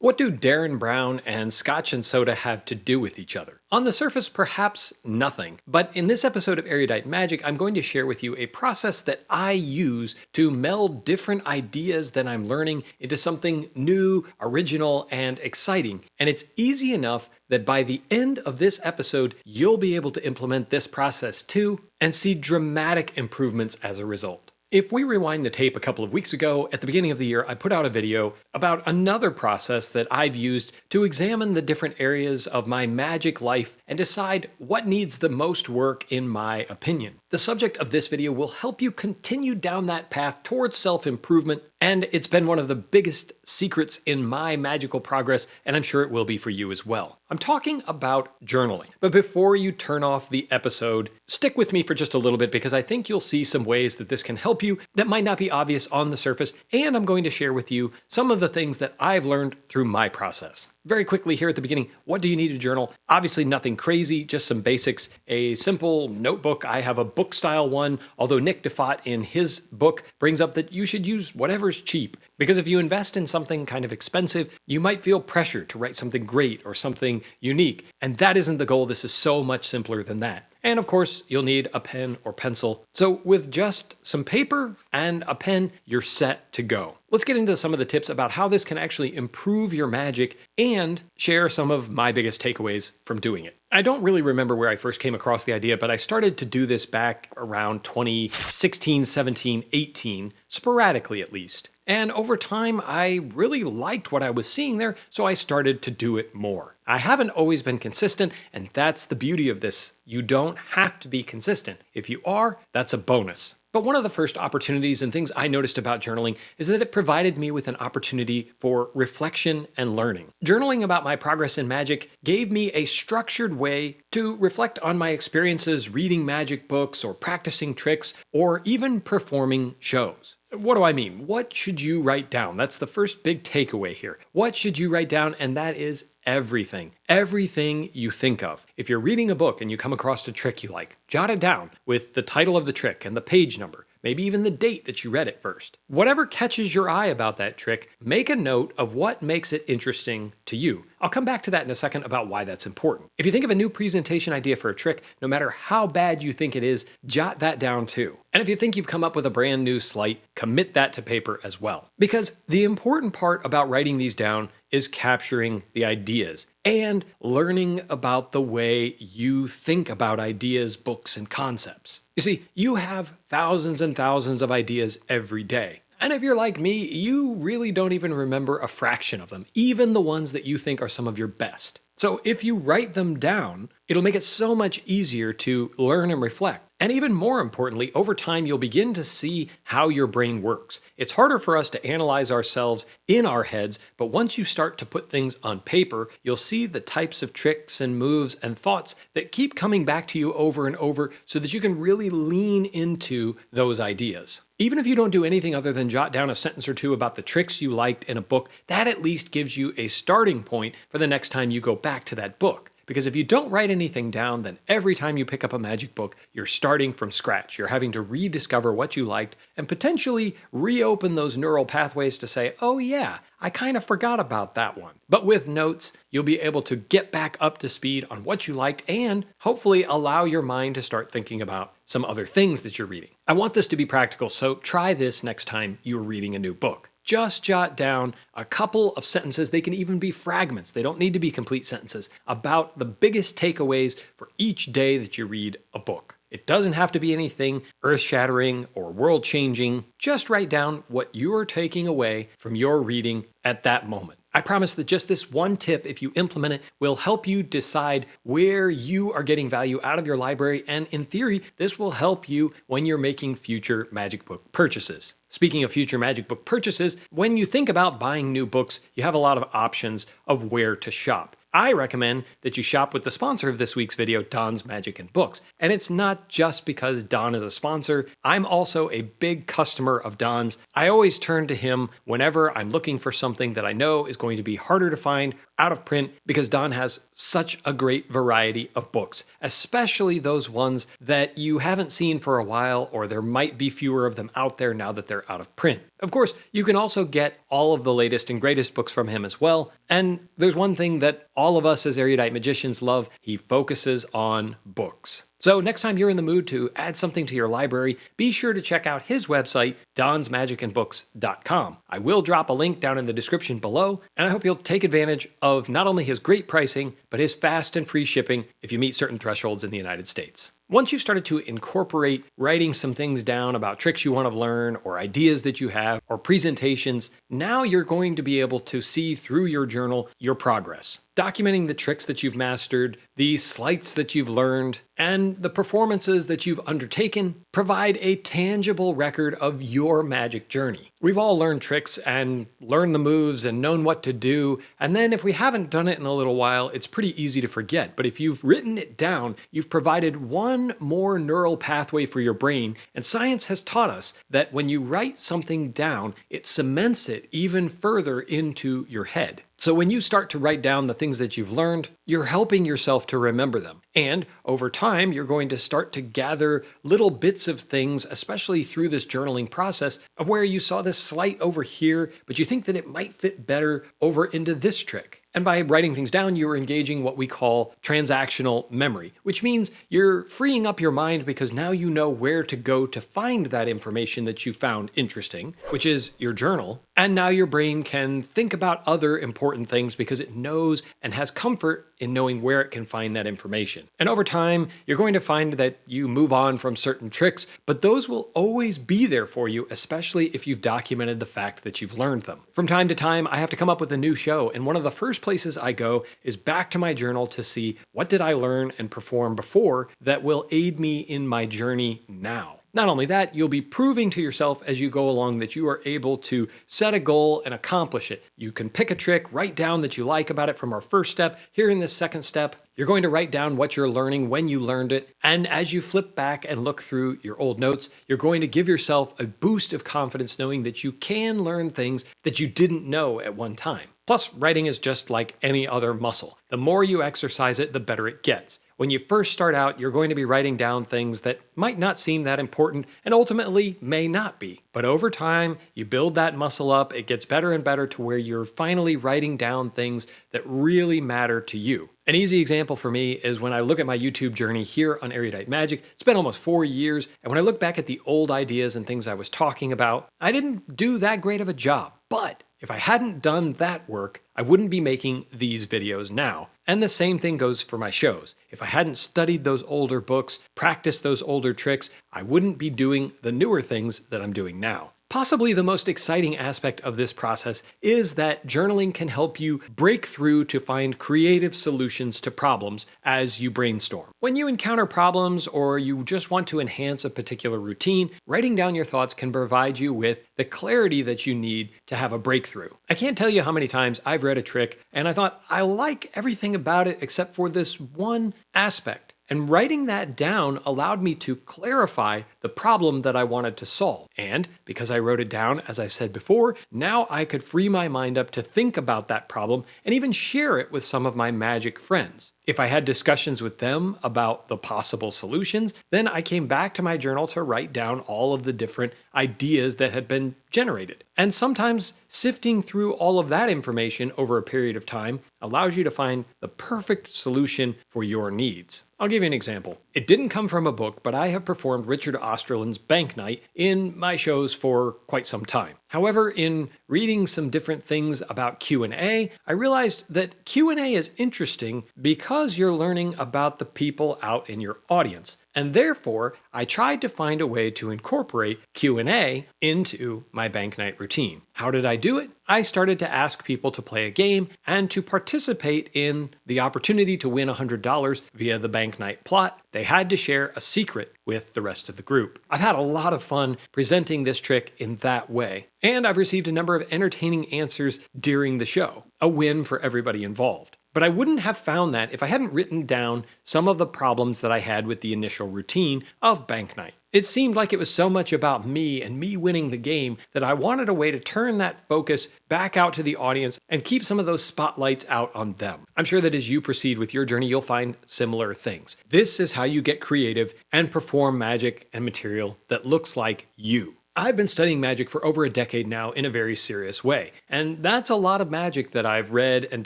What do Derren Brown and Scotch and soda have to do with each other? On the surface, perhaps nothing. But in this episode of Erudite Magic, I'm going to share with you a process that I use to meld different ideas that I'm learning into something new, original, and exciting. And it's easy enough that by the end of this episode, you'll be able to implement this process too and see dramatic improvements as a result. If we rewind the tape a couple of weeks ago, at the beginning of the year, I put out a video about another process that I've used to examine the different areas of my magic life and decide what needs the most work in my opinion. The subject of this video will help you continue down that path towards self-improvement, and it's been one of the biggest secrets in my magical progress, and I'm sure it will be for you as well. I'm talking about journaling. But before you turn off the episode, stick with me for just a little bit because I think you'll see some ways that this can help you that might not be obvious on the surface, and I'm going to share with you some of the things that I've learned through my process. Very quickly here at the beginning, what do you need to journal? Obviously nothing crazy, just some basics. A simple notebook. I have a book style one, although Nick DeFott in his book brings up that you should use whatever's cheap. Because if you invest in something kind of expensive, you might feel pressured to write something great or something unique. And that isn't the goal. This is so much simpler than that. And of course, you'll need a pen or pencil. So with just some paper and a pen, you're set to go. Let's get into some of the tips about how this can actually improve your magic and share some of my biggest takeaways from doing it. I don't really remember where I first came across the idea, but I started to do this back around 2016, 17, 18, sporadically at least. And over time, I really liked what I was seeing there, so I started to do it more. I haven't always been consistent, and that's the beauty of this. You don't have to be consistent. If you are, that's a bonus. But one of the first opportunities and things I noticed about journaling is that it provided me with an opportunity for reflection and learning. Journaling about my progress in magic gave me a structured way to reflect on my experiences reading magic books or practicing tricks or even performing shows. What do I mean? What should you write down? That's the first big takeaway here. What should you write down? And that is everything. Everything you think of. If you're reading a book and you come across a trick you like, jot it down with the title of the trick and the page number. Maybe even the date that you read it first. Whatever catches your eye about that trick, make a note of what makes it interesting to you. I'll come back to that in a second about why that's important. If you think of a new presentation idea for a trick, no matter how bad you think it is, jot that down too. And if you think you've come up with a brand new sleight, commit that to paper as well. Because the important part about writing these down is capturing the ideas and learning about the way you think about ideas, books, and concepts. You see, you have thousands and thousands of ideas every day. And if you're like me, you really don't even remember a fraction of them, even the ones that you think are some of your best. So if you write them down, it'll make it so much easier to learn and reflect. And even more importantly, over time, you'll begin to see how your brain works. It's harder for us to analyze ourselves in our heads, but once you start to put things on paper, you'll see the types of tricks and moves and thoughts that keep coming back to you over and over so that you can really lean into those ideas. Even if you don't do anything other than jot down a sentence or two about the tricks you liked in a book, that at least gives you a starting point for the next time you go back to that book. Because if you don't write anything down, then every time you pick up a magic book, you're starting from scratch. You're having to rediscover what you liked and potentially reopen those neural pathways to say, oh yeah, I kind of forgot about that one. But with notes, you'll be able to get back up to speed on what you liked and hopefully allow your mind to start thinking about some other things that you're reading. I want this to be practical, so try this next time you're reading a new book. Just jot down a couple of sentences. They can even be fragments. They don't need to be complete sentences about the biggest takeaways for each day that you read a book. It doesn't have to be anything earth-shattering or world-changing. Just write down what you're taking away from your reading at that moment. I promise that just this one tip, if you implement it, will help you decide where you are getting value out of your library, and in theory, this will help you when you're making future magic book purchases. Speaking of future magic book purchases, when you think about buying new books, you have a lot of options of where to shop. I recommend that you shop with the sponsor of this week's video, Don's Magic and Books. And it's not just because Don is a sponsor. I'm also a big customer of Don's. I always turn to him whenever I'm looking for something that I know is going to be harder to find out of print, because Don has such a great variety of books, especially those ones that you haven't seen for a while, or there might be fewer of them out there now that they're out of print. Of course, you can also get all of the latest and greatest books from him as well. And there's one thing that all of us as erudite magicians love: he focuses on books. So next time you're in the mood to add something to your library, be sure to check out his website, donsmagicandbooks.com. I will drop a link down in the description below, and I hope you'll take advantage of not only his great pricing, but his fast and free shipping if you meet certain thresholds in the United States. Once you've started to incorporate writing some things down about tricks you want to learn, or ideas that you have, or presentations, now you're going to be able to see through your journal your progress. Documenting the tricks that you've mastered, the sleights that you've learned, and the performances that you've undertaken provide a tangible record of your magic journey. We've all learned tricks and learned the moves and known what to do, and then if we haven't done it in a little while, it's pretty easy to forget. But if you've written it down, you've provided one more neural pathway for your brain, and science has taught us that when you write something down, it cements it even further into your head. So when you start to write down the things that you've learned, you're helping yourself to remember them. And over time, you're going to start to gather little bits of things, especially through this journaling process, of where you saw this sleight over here, but you think that it might fit better over into this trick. And by writing things down, you're engaging what we call transactional memory, which means you're freeing up your mind because now you know where to go to find that information that you found interesting, which is your journal. And now your brain can think about other important things because it knows and has comfort in knowing where it can find that information. And over time, you're going to find that you move on from certain tricks, but those will always be there for you, especially if you've documented the fact that you've learned them. From time to time, I have to come up with a new show, and one of the first places I go is back to my journal to see what did I learn and perform before that will aid me in my journey now. Not only that, you'll be proving to yourself as you go along that you are able to set a goal and accomplish it. You can pick a trick, write down that you like about it from our first step. Here in this second step, you're going to write down what you're learning, when you learned it, and as you flip back and look through your old notes, you're going to give yourself a boost of confidence knowing that you can learn things that you didn't know at one time. Plus, writing is just like any other muscle. The more you exercise it, the better it gets. When you first start out, you're going to be writing down things that might not seem that important and ultimately may not be. But over time, you build that muscle up, it gets better and better to where you're finally writing down things that really matter to you. An easy example for me is when I look at my YouTube journey here on Erudite Magic. It's been almost 4 years, and when I look back at the old ideas and things I was talking about, I didn't do that great of a job. But if I hadn't done that work, I wouldn't be making these videos now. And the same thing goes for my shows. If I hadn't studied those older books, practiced those older tricks, I wouldn't be doing the newer things that I'm doing now. Possibly the most exciting aspect of this process is that journaling can help you break through to find creative solutions to problems as you brainstorm. When you encounter problems or you just want to enhance a particular routine, writing down your thoughts can provide you with the clarity that you need to have a breakthrough. I can't tell you how many times I've read a trick and I thought, I like everything about it except for this one aspect. And writing that down allowed me to clarify the problem that I wanted to solve. And because I wrote it down, as I've said before, now I could free my mind up to think about that problem and even share it with some of my magic friends. If I had discussions with them about the possible solutions, then I came back to my journal to write down all of the different ideas that had been generated. And sometimes sifting through all of that information over a period of time allows you to find the perfect solution for your needs. I'll give you an example. It didn't come from a book, but I have performed Richard Osterland's Bank Night in my shows for quite some time. However, in reading some different things about Q&A, I realized that Q&A is interesting because you're learning about the people out in your audience. And therefore, I tried to find a way to incorporate Q&A into my bank night routine. How did I do it? I started to ask people to play a game and to participate in the opportunity to win $100 via the bank night plot. They had to share a secret with the rest of the group. I've had a lot of fun presenting this trick in that way, and I've received a number of entertaining answers during the show, a win for everybody involved. But I wouldn't have found that if I hadn't written down some of the problems that I had with the initial routine of Bank Night. It seemed like it was so much about me and me winning the game that I wanted a way to turn that focus back out to the audience and keep some of those spotlights out on them. I'm sure that as you proceed with your journey, you'll find similar things. This is how you get creative and perform magic and material that looks like you. I've been studying magic for over a decade now in a very serious way, and that's a lot of magic that I've read and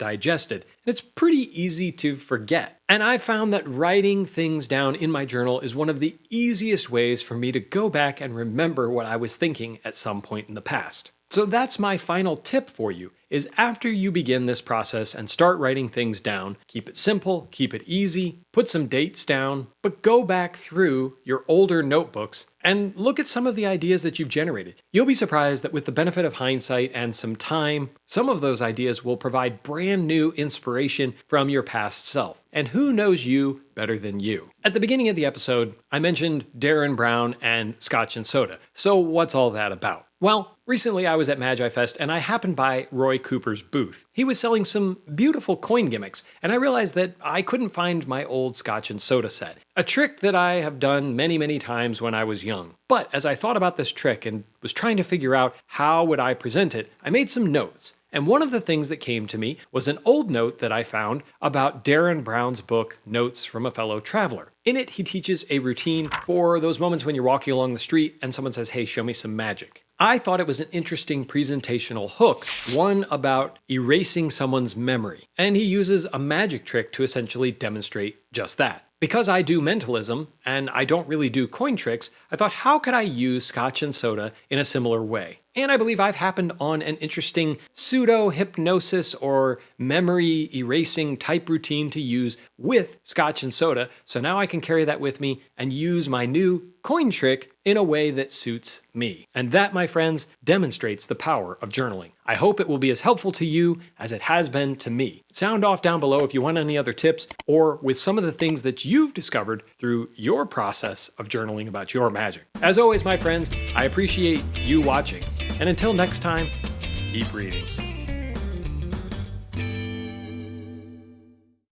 digested, and it's pretty easy to forget. And I found that writing things down in my journal is one of the easiest ways for me to go back and remember what I was thinking at some point in the past. So that's my final tip for you, is after you begin this process and start writing things down, keep it simple, keep it easy, put some dates down, but go back through your older notebooks and look at some of the ideas that you've generated. You'll be surprised that with the benefit of hindsight and some time, some of those ideas will provide brand new inspiration from your past self. And who knows you better than you? At the beginning of the episode, I mentioned Derren Brown and Scotch and soda. So what's all that about? Well, recently I was at Magi Fest and I happened by Roy Cooper's booth. He was selling some beautiful coin gimmicks, and I realized that I couldn't find my old Scotch and soda set. A trick that I have done many times when I was young. But as I thought about this trick and was trying to figure out how would I present it, I made some notes. And one of the things that came to me was an old note that I found about Derren Brown's book, Notes from a Fellow Traveler. In it, he teaches a routine for those moments when you're walking along the street and someone says, hey, show me some magic. I thought it was an interesting presentational hook, one about erasing someone's memory. And he uses a magic trick to essentially demonstrate just that. Because I do mentalism, and I don't really do coin tricks, I thought, how could I use Scotch and soda in a similar way? And I believe I've happened on an interesting pseudo-hypnosis or memory erasing type routine to use with Scotch and soda, so now I can carry that with me and use my new coin trick in a way that suits me. And that, my friends, demonstrates the power of journaling. I hope it will be as helpful to you as it has been to me. Sound off down below if you want any other tips or with some of the things that you've discovered through your process of journaling about your magic. As always, my friends, I appreciate you watching. And until next time, keep reading.